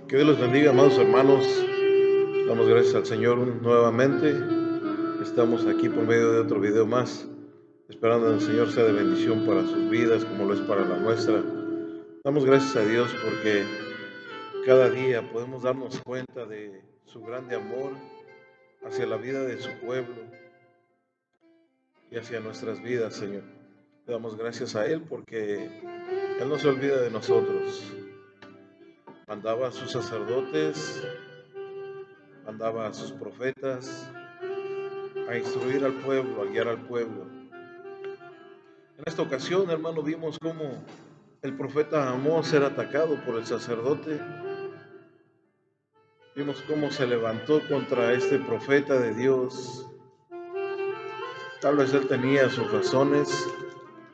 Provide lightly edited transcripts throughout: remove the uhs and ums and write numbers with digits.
Que Dios los bendiga, amados hermanos. Damos gracias al Señor nuevamente. Estamos aquí por medio de otro video más, esperando que el Señor sea de bendición para sus vidas, como lo es para la nuestra. Damos gracias a Dios porque cada día podemos darnos cuenta de su grande amor hacia la vida de su pueblo y hacia nuestras vidas, Señor. Le damos gracias a Él porque Él no se olvida de nosotros. Mandaba a sus sacerdotes, mandaba a sus profetas a instruir al pueblo, a guiar al pueblo. En esta ocasión, hermano, vimos cómo el profeta Amós era atacado por el sacerdote. Vimos cómo se levantó contra este profeta de Dios. Tal vez él tenía sus razones,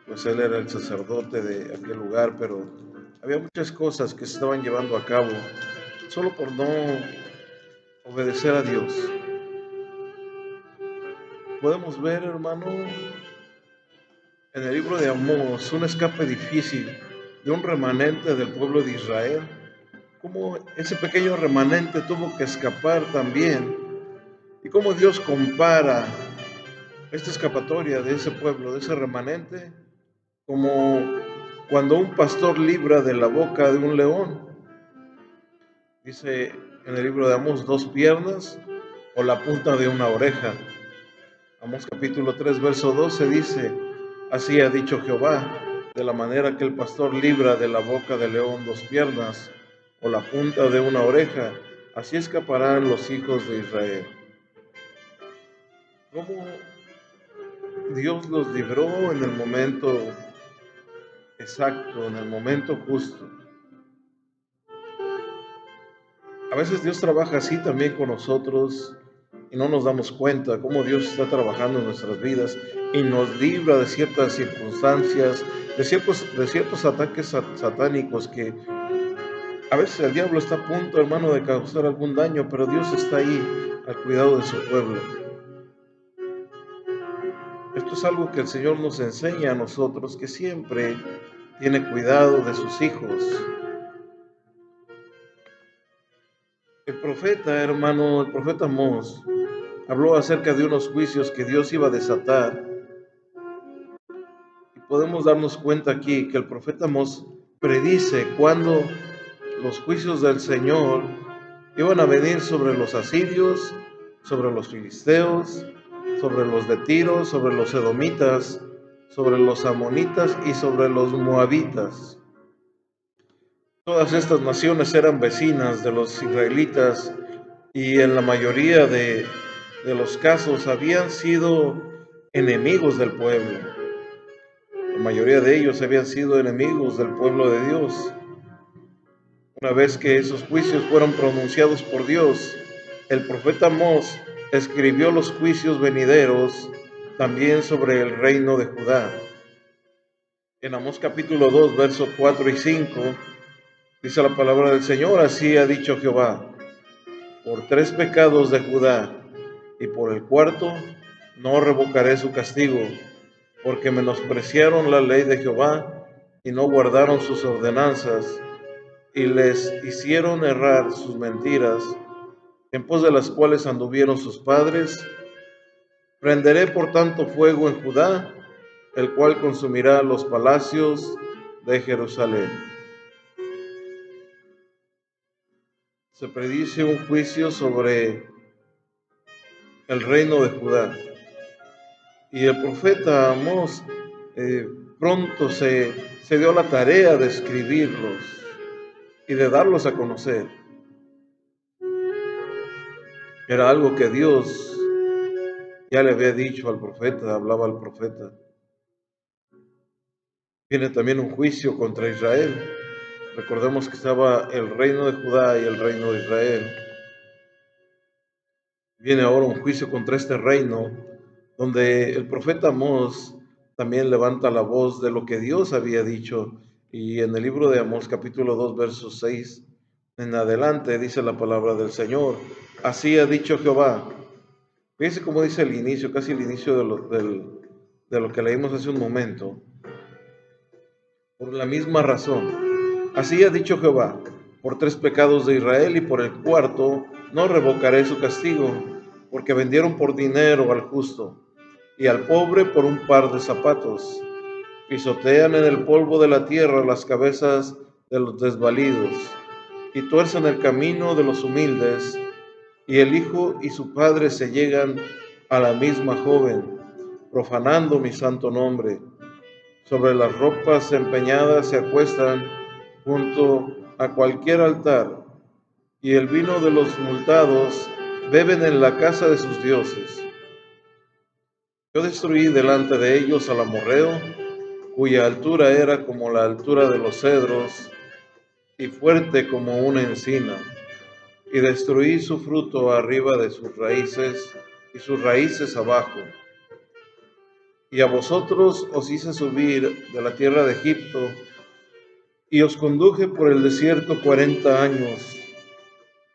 pues él era el sacerdote de aquel lugar, pero había muchas cosas que se estaban llevando a cabo solo por no obedecer a Dios. Podemos ver, hermano, en el libro de Amós, un escape difícil de un remanente del pueblo de Israel, cómo ese pequeño remanente tuvo que escapar también, y cómo Dios compara esta escapatoria de ese pueblo, de ese remanente, como cuando un pastor libra de la boca de un león. Dice en el libro de Amós, 2 piernas o la punta de una oreja. Amós capítulo 3, verso 12 dice: así ha dicho Jehová, de la manera que el pastor libra de la boca del león 2 piernas o la punta de una oreja, así escaparán los hijos de Israel. ¿Cómo Dios los libró en el momento exacto, en el momento justo? A veces Dios trabaja así también con nosotros y no nos damos cuenta cómo Dios está trabajando en nuestras vidas y nos libra de ciertas circunstancias, de ciertos ataques satánicos que a veces el diablo está a punto, hermano, de causar algún daño, pero Dios está ahí al cuidado de su pueblo. Esto es algo que el Señor nos enseña a nosotros, que siempre tiene cuidado de sus hijos. El profeta, hermano, el profeta Amós, habló acerca de unos juicios que Dios iba a desatar. Y podemos darnos cuenta aquí que el profeta Amós predice cuándo los juicios del Señor iban a venir sobre los asirios, sobre los filisteos, sobre los de Tiro, sobre los edomitas, sobre los amonitas y sobre los moabitas. Todas estas naciones eran vecinas de los israelitas y en la mayoría de los casos habían sido enemigos del pueblo. La mayoría de ellos habían sido enemigos del pueblo de Dios. Una vez que esos juicios fueron pronunciados por Dios, el profeta Amós escribió los juicios venideros también sobre el reino de Judá. En Amós capítulo 2, versos 4 y 5, dice la palabra del Señor: así ha dicho Jehová, por 3 pecados de Judá, y por el cuarto no revocaré su castigo, porque menospreciaron la ley de Jehová y no guardaron sus ordenanzas, y les hicieron errar sus mentiras, en pos de las cuales anduvieron sus padres. Prenderé por tanto fuego en Judá, el cual consumirá los palacios de Jerusalén. Se predice un juicio sobre el reino de Judá. Y el profeta Amós pronto se dio la tarea de escribirlos y de darlos a conocer. Era algo que Dios ya le había dicho al profeta, hablaba al profeta. Viene también un juicio contra Israel. Recordemos que estaba el reino de Judá y el reino de Israel. Viene ahora un juicio contra este reino, donde el profeta Amós también levanta la voz de lo que Dios había dicho. Y en el libro de Amós, capítulo 2, versos 6 en adelante, dice la palabra del Señor: así ha dicho Jehová. Fíjense cómo dice el inicio, casi el inicio de lo que leímos hace un momento. Por la misma razón, así ha dicho Jehová, por 3 pecados de Israel, y por el cuarto no revocaré su castigo, porque vendieron por dinero al justo y al pobre por un par de zapatos. Pisotean en el polvo de la tierra las cabezas de los desvalidos, y tuercen el camino de los humildes, y el hijo y su padre se llegan a la misma joven, profanando mi santo nombre. Sobre las ropas empeñadas se acuestan junto a cualquier altar, y el vino de los multados beben en la casa de sus dioses. Yo destruí delante de ellos al amorreo, cuya altura era como la altura de los cedros, y fuerte como una encina, y destruí su fruto arriba de sus raíces, y sus raíces abajo. Y a vosotros os hice subir de la tierra de Egipto, y os conduje por el desierto 40 años,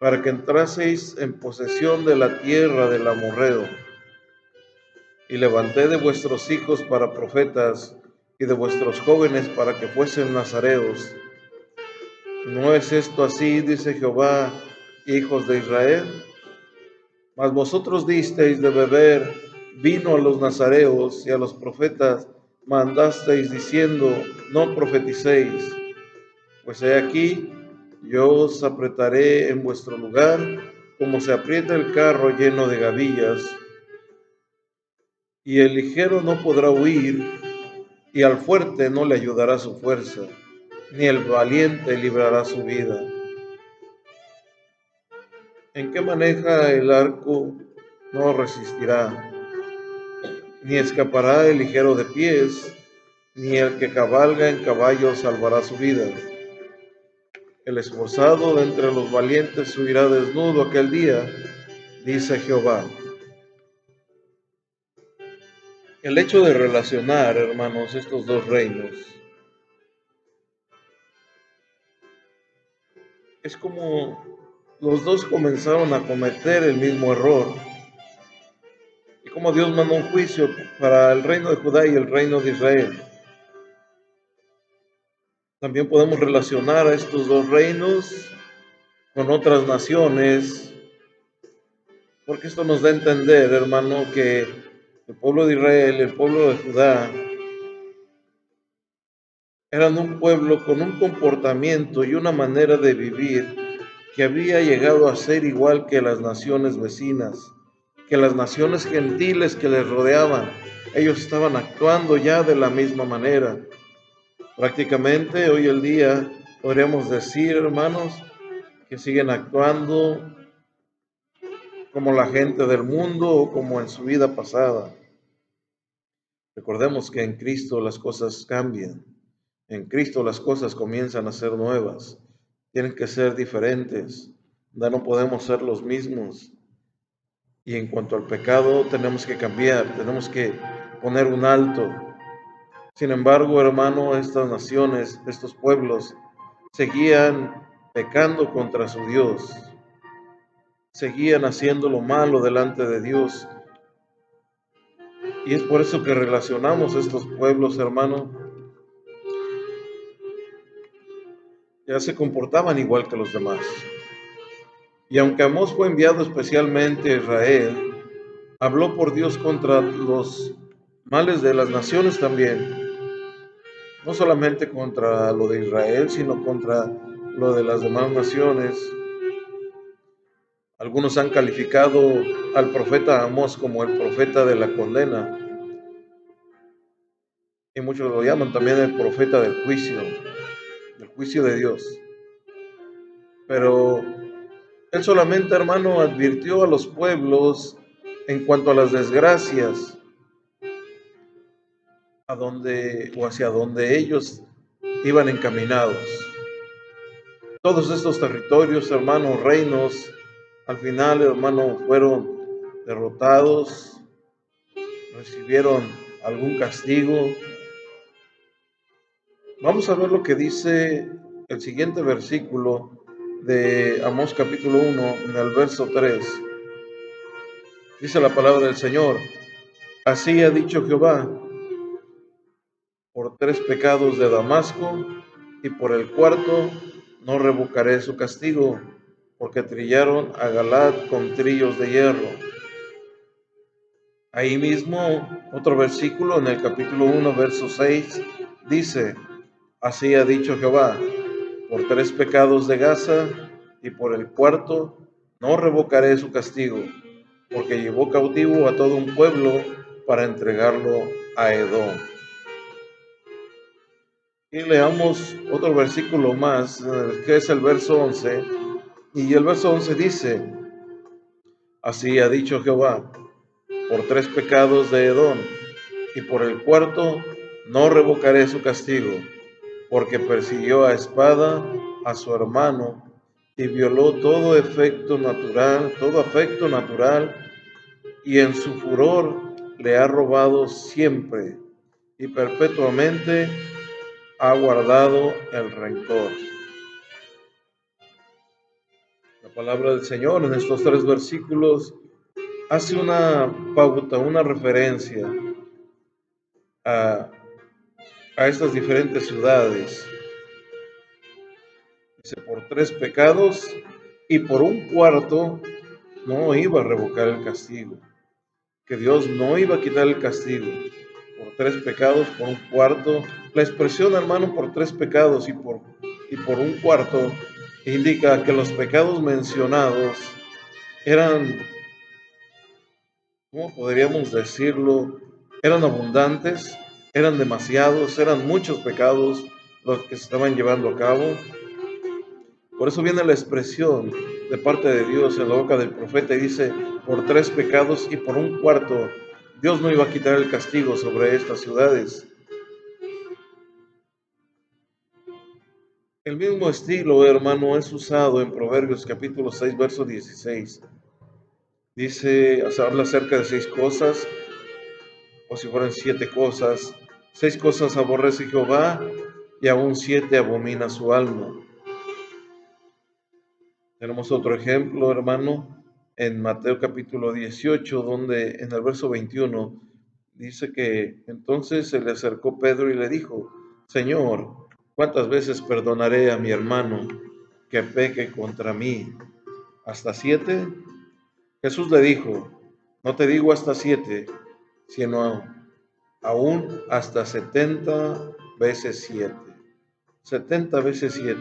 para que entraseis en posesión de la tierra del amorreo. Y levanté de vuestros hijos para profetas, y de vuestros jóvenes para que fuesen nazareos. ¿No es esto así, dice Jehová, hijos de Israel? Mas vosotros disteis de beber vino a los nazareos, y a los profetas mandasteis diciendo, no profeticéis. Pues he aquí, yo os apretaré en vuestro lugar, como se aprieta el carro lleno de gavillas, y el ligero no podrá huir, y al fuerte no le ayudará su fuerza, ni el valiente librará su vida. En que maneja el arco no resistirá, ni escapará el ligero de pies, ni el que cabalga en caballo salvará su vida. El esforzado de entre los valientes huirá desnudo aquel día, dice Jehová. El hecho de relacionar, hermanos, estos dos reinos es como los dos comenzaron a cometer el mismo error, y como Dios mandó un juicio para el reino de Judá y el reino de Israel. También podemos relacionar a estos dos reinos con otras naciones, porque esto nos da a entender, hermano, que el pueblo de Israel, el pueblo de Judá, eran un pueblo con un comportamiento y una manera de vivir que había llegado a ser igual que las naciones vecinas, que las naciones gentiles que les rodeaban. Ellos estaban actuando ya de la misma manera. Prácticamente hoy el día podríamos decir, hermanos, que siguen actuando como la gente del mundo o como en su vida pasada. Recordemos que en Cristo las cosas cambian. En Cristo las cosas comienzan a ser nuevas. Tienen que ser diferentes. Ya no podemos ser los mismos. Y en cuanto al pecado, tenemos que cambiar, tenemos que poner un alto. Sin embargo, hermano, estas naciones, estos pueblos, seguían pecando contra su Dios. Seguían haciendo lo malo delante de Dios. Y es por eso que relacionamos estos pueblos, hermano, ya se comportaban igual que los demás. Y aunque Amós fue enviado especialmente a Israel, habló por Dios contra los males de las naciones también. No solamente contra lo de Israel, sino contra lo de las demás naciones. Algunos han calificado al profeta Amós como el profeta de la condena, y muchos lo llaman también el profeta del juicio de Dios. Pero él solamente, hermano, advirtió a los pueblos en cuanto a las desgracias a donde o hacia donde ellos iban encaminados. Todos estos territorios, hermano, reinos, al final, hermano, fueron derrotados, recibieron algún castigo. Vamos a ver lo que dice el siguiente versículo de Amós capítulo 1, en el verso 3. Dice la palabra del Señor: así ha dicho Jehová, por 3 pecados de Damasco, y por el cuarto no revocaré su castigo, porque trillaron a Galaad con trillos de hierro. Ahí mismo, otro versículo en el capítulo 1, verso 6, dice: así ha dicho Jehová, por 3 pecados de Gaza y por el cuarto no revocaré su castigo, porque llevó cautivo a todo un pueblo para entregarlo a Edom. Y leamos otro versículo más, que es el verso 11, y el verso 11 dice: así ha dicho Jehová, por 3 pecados de Edom y por el cuarto no revocaré su castigo, porque persiguió a espada a su hermano y violó todo afecto natural, y en su furor le ha robado siempre y perpetuamente ha guardado el rencor. La palabra del Señor en estos 3 versículos hace una pauta, una referencia a, a estas diferentes ciudades. Dice, por 3 pecados y por un cuarto no iba a revocar el castigo, que Dios no iba a quitar el castigo. Por 3 pecados, por un cuarto. La expresión, hermano, por 3 pecados y por un cuarto indica que los pecados mencionados eran, ¿cómo podríamos decirlo? Eran abundantes, eran demasiados, eran muchos pecados los que se estaban llevando a cabo. Por eso viene la expresión de parte de Dios en la boca del profeta y dice, por 3 pecados y por un cuarto, Dios no iba a quitar el castigo sobre estas ciudades. El mismo estilo, hermano, es usado en Proverbios capítulo 6, verso 16. Dice, o sea, habla acerca de 6 cosas, o si fueran 7 cosas. 6 cosas aborrece Jehová y aún 7 abomina su alma. Tenemos otro ejemplo, hermano, en Mateo capítulo 18, donde en el verso 21 dice que entonces se le acercó Pedro y le dijo, Señor, ¿cuántas veces perdonaré a mi hermano que peque contra mí? ¿Hasta 7? Jesús le dijo, no te digo hasta 7, sino aún hasta 70 veces 7. 70 veces 7.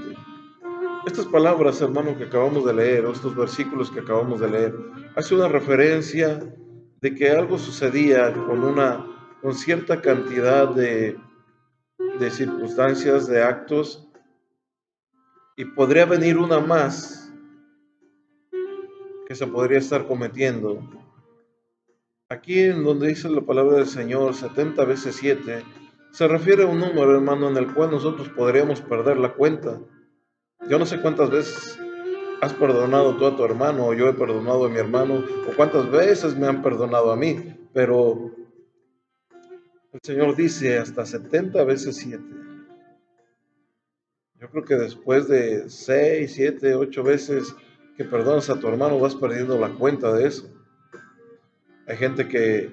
Estas palabras, hermano, que acabamos de leer, o estos versículos que acabamos de leer, hace una referencia de que algo sucedía con cierta cantidad de circunstancias, de actos, y podría venir una más que se podría estar cometiendo. Aquí en donde dice la palabra del Señor, 70 veces 7, se refiere a un número, hermano, en el cual nosotros podríamos perder la cuenta. Yo no sé cuántas veces has perdonado tú a tu hermano, o yo he perdonado a mi hermano, o cuántas veces me han perdonado a mí, pero el Señor dice hasta 70 veces 7. Yo creo que después de 6, 7, 8 veces que perdonas a tu hermano, vas perdiendo la cuenta de eso. Hay gente que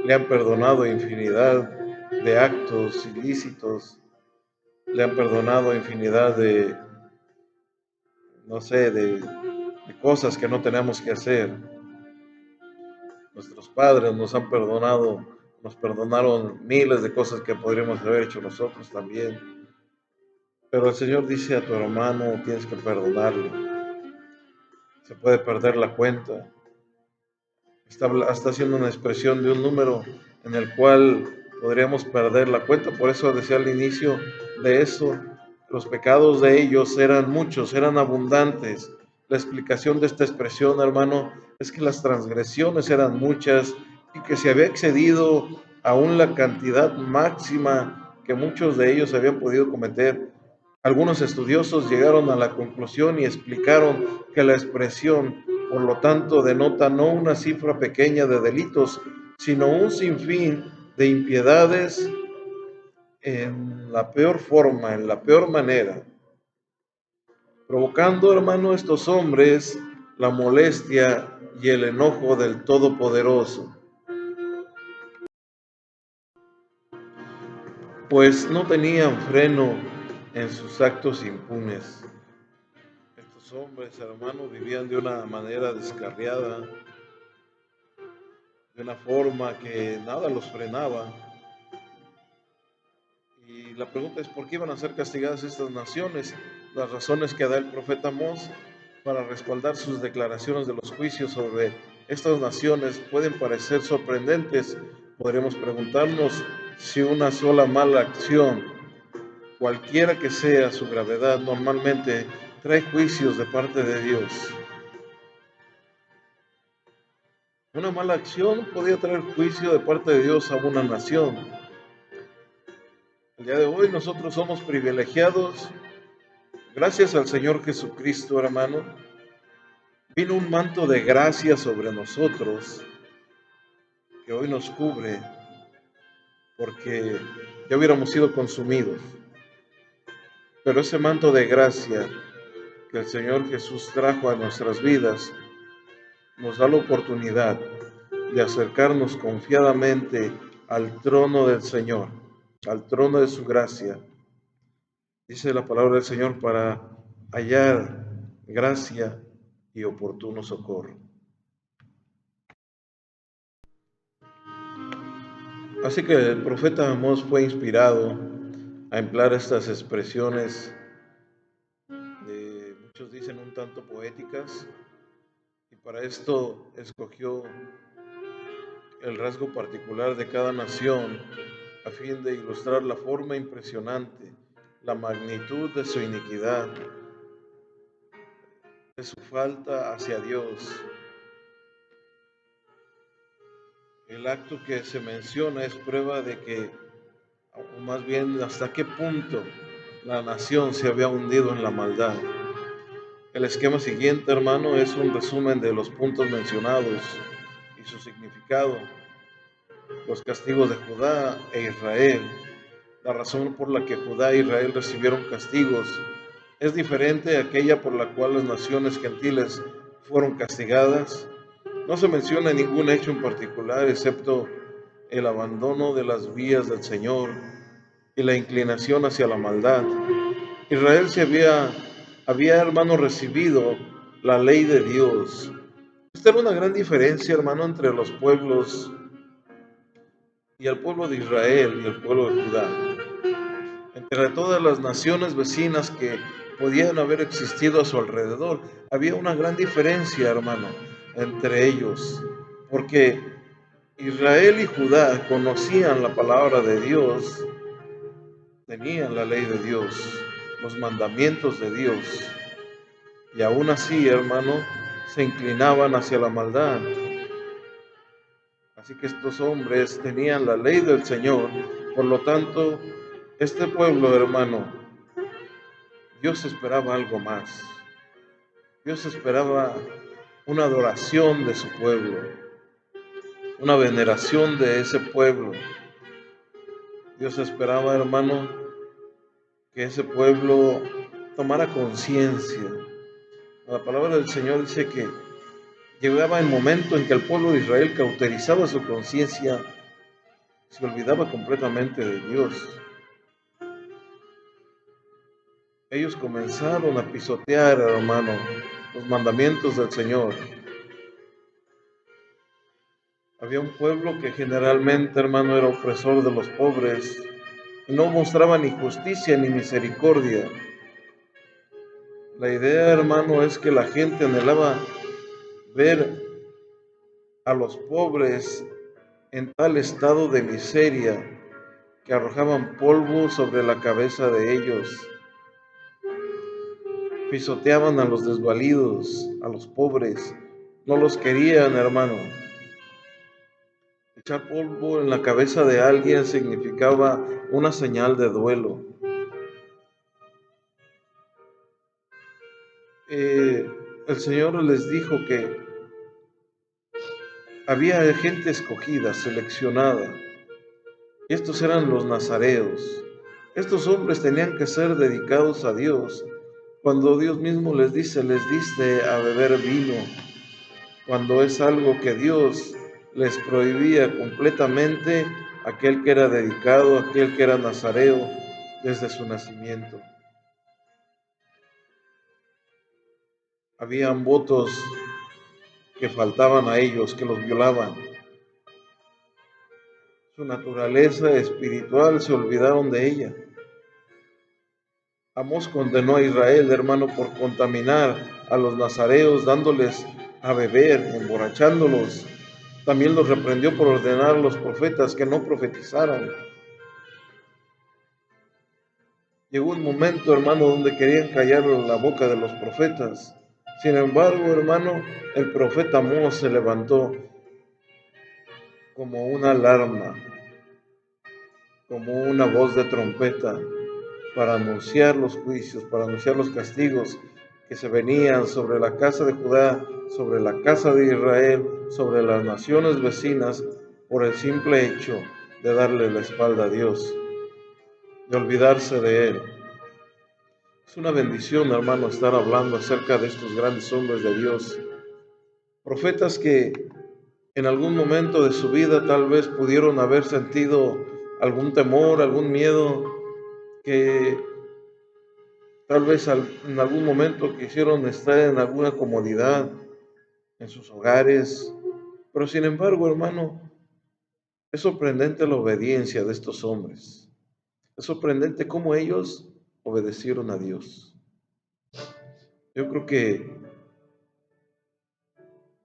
le han perdonado infinidad de actos ilícitos, le han perdonado infinidad de, no sé, de cosas que no tenemos que hacer. Nuestros padres nos perdonaron miles de cosas que podríamos haber hecho nosotros también. Pero el Señor dice a tu hermano, tienes que perdonarlo. Se puede perder la cuenta. Está haciendo una expresión de un número en el cual podríamos perder la cuenta. Por eso decía al inicio de eso, los pecados de ellos eran muchos, eran abundantes. La explicación de esta expresión, hermano, es que las transgresiones eran muchas y que se había excedido aún la cantidad máxima que muchos de ellos habían podido cometer. Algunos estudiosos llegaron a la conclusión y explicaron que la expresión, por lo tanto, denota no una cifra pequeña de delitos, sino un sinfín de impiedades en la peor forma, en la peor manera, provocando, hermano, estos hombres la molestia y el enojo del Todopoderoso, pues no tenían freno en sus actos impunes. Estos hombres, hermanos, vivían de una manera descarriada, de una forma que nada los frenaba. Y la pregunta es, ¿por qué iban a ser castigadas estas naciones? Las razones que da el profeta Amós para respaldar sus declaraciones de los juicios sobre estas naciones pueden parecer sorprendentes. Podremos preguntarnos si una sola mala acción, cualquiera que sea su gravedad, normalmente trae juicios de parte de Dios. Una mala acción podía traer juicio de parte de Dios a una nación. El día de hoy nosotros somos privilegiados. Gracias al Señor Jesucristo, hermano, vino un manto de gracia sobre nosotros que hoy nos cubre porque ya hubiéramos sido consumidos. Pero ese manto de gracia que el Señor Jesús trajo a nuestras vidas nos da la oportunidad de acercarnos confiadamente al trono del Señor, al trono de su gracia. Dice la palabra del Señor para hallar gracia y oportuno socorro. Así que el profeta Amós fue inspirado a emplear estas expresiones, muchos dicen un tanto poéticas, y para esto escogió el rasgo particular de cada nación a fin de ilustrar la forma impresionante, la magnitud de su iniquidad, de su falta hacia Dios. El acto que se menciona es prueba de que, o más bien hasta qué punto la nación se había hundido en la maldad. El esquema siguiente, hermano, es un resumen de los puntos mencionados y su significado. Los castigos de Judá e Israel. La razón por la que Judá e Israel recibieron castigos es diferente a aquella por la cual las naciones gentiles fueron castigadas. No se menciona ningún hecho en particular, excepto el abandono de las vías del Señor y la inclinación hacia la maldad. Israel había, hermano, recibido la ley de Dios. Esta era una gran diferencia, hermano, entre los pueblos y el pueblo de Israel y el pueblo de Judá. Entre todas las naciones vecinas que podían haber existido a su alrededor, había una gran diferencia, hermano, entre ellos, porque Israel y Judá conocían la palabra de Dios, tenían la ley de Dios, los mandamientos de Dios, y aún así, hermano, se inclinaban hacia la maldad. Así que estos hombres tenían la ley del Señor, por lo tanto, este pueblo, hermano, Dios esperaba algo más. Dios esperaba una adoración de su pueblo, una veneración de ese pueblo. Dios esperaba, hermano, que ese pueblo tomara conciencia. La palabra del Señor dice que llegaba el momento en que el pueblo de Israel cauterizaba su conciencia, se olvidaba completamente de Dios. Ellos comenzaron a pisotear, hermano, los mandamientos del Señor. Había un pueblo que generalmente, hermano, era opresor de los pobres y no mostraba ni justicia ni misericordia. La idea, hermano, es que la gente anhelaba ver a los pobres en tal estado de miseria que arrojaban polvo sobre la cabeza de ellos. Pisoteaban a los desvalidos, a los pobres. No los querían, hermano. Echar polvo en la cabeza de alguien significaba una señal de duelo. El Señor les dijo que había gente escogida, seleccionada. Estos eran los nazareos. Estos hombres tenían que ser dedicados a Dios. Cuando Dios mismo les dice, les diste a beber vino, cuando es algo que Dios les prohibía completamente, aquel que era dedicado, aquel que era nazareo desde su nacimiento. Habían votos que faltaban a ellos, que los violaban. Su naturaleza espiritual se olvidaron de ella. Amós condenó a Israel, hermano, por contaminar a los nazareos, dándoles a beber, emborrachándolos. También los reprendió por ordenar a los profetas que no profetizaran. Llegó un momento, hermano, donde querían callar la boca de los profetas. Sin embargo, hermano, el profeta Amós se levantó como una alarma, como una voz de trompeta, para anunciar los juicios, para anunciar los castigos que se venían sobre la casa de Judá, sobre la casa de Israel, sobre las naciones vecinas, por el simple hecho de darle la espalda a Dios, de olvidarse de Él. Es una bendición, hermano, estar hablando acerca de estos grandes hombres de Dios, profetas que en algún momento de su vida tal vez pudieron haber sentido algún temor, algún miedo, que tal vez en algún momento quisieron estar en alguna comodidad en sus hogares, pero sin embargo, hermano, es sorprendente la obediencia de estos hombres. Es sorprendente cómo ellos obedecieron a Dios. Yo creo que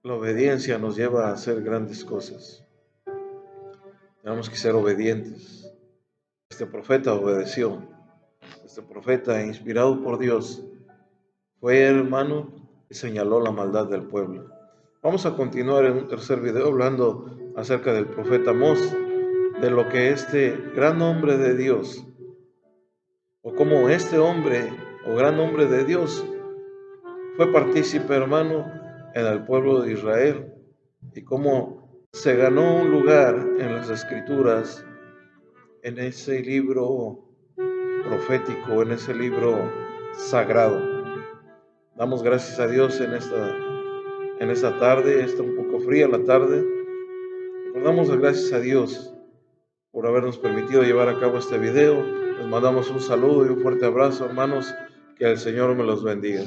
la obediencia nos lleva a hacer grandes cosas. Tenemos que ser obedientes. Este profeta obedeció. Este profeta, inspirado por Dios, fue, hermano, y señaló la maldad del pueblo. Vamos a continuar en un tercer video hablando acerca del profeta Amós, de lo que este gran hombre de Dios, o como este hombre o gran hombre de Dios, fue partícipe, hermano, en el pueblo de Israel, y cómo se ganó un lugar en las Escrituras, en ese libro profético, en ese libro sagrado. Damos gracias a Dios en esta tarde. Está un poco fría la tarde. Damos gracias a Dios por habernos permitido llevar a cabo este video. Les mandamos un saludo y un fuerte abrazo, hermanos. Que el Señor me los bendiga.